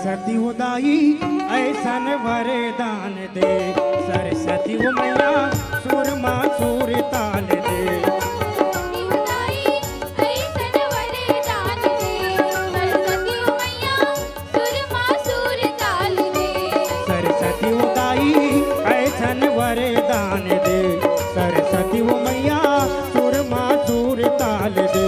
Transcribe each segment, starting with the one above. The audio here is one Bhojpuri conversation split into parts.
सरस्वती हो दाई ऐसन वरदान दे, सरस्वती हो मैया सुरमा सुर ताल दे। सरस्वती हो दाई ऐसन वरदान दे, सरस्वती हो मैया सुरमा सुर ताल दे।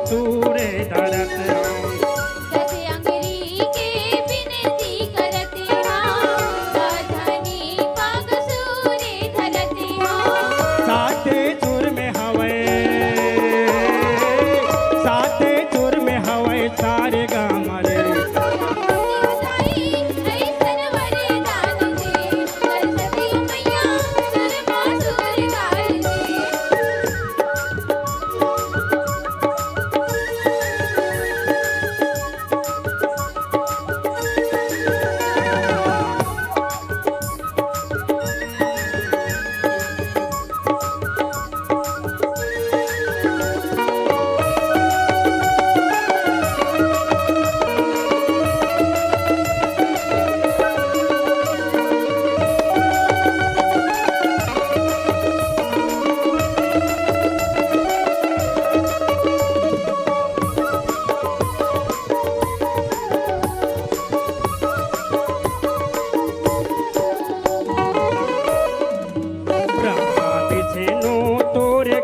सूरे धरत साथे चुर में हवे, साथे चुर में हवे सारे गाम रे।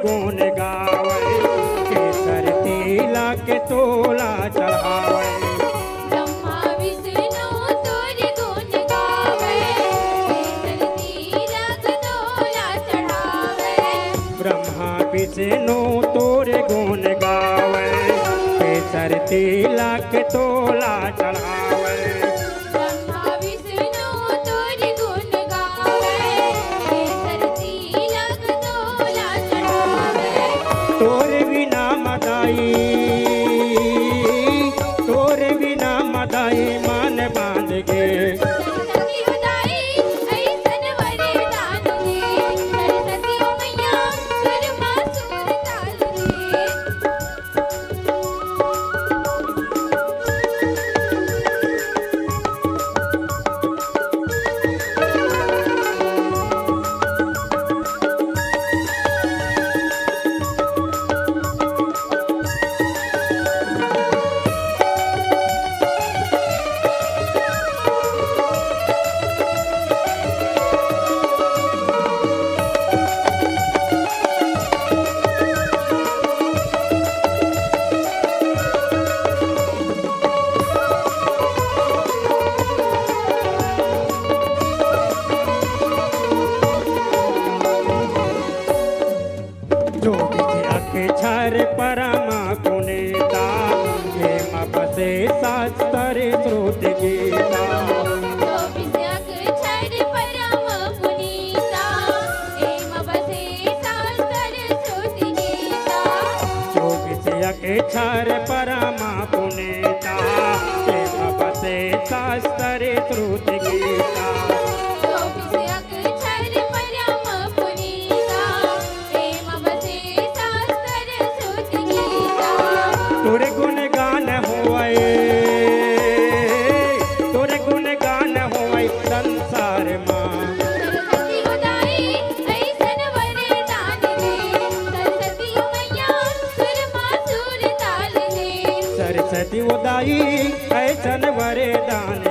गुण गावे केसर तिला के तोला चढ़ावे, ब्रह्मा विष्णु तोरे गुण गावे केसर तिलक तोला चढ़ावे। ब्रह्मा विष्णु तोरे गुण गावे केसर तिलक के तोला चढ़ावे। तोरे बिना मदाई, तोरे बिना मदाई मान बांध गे। अक्षर परमा पुनीता हेम बसे शास्त्र श्रुति गीता। अक्षर परमा पुनीता शास्त्र श्रुति गीता 24 अक्षर परम पुनीता प्रेम बसे शास्त्र श्रुति गीता तुर गुण गान होए तुर गुण गान होए संसार मां सरस्वती उदाई ऐसन वरदान दे सरस्वती मैया सुरमा सुर ताल दे सरस्वती उदाई ऐसन वरदान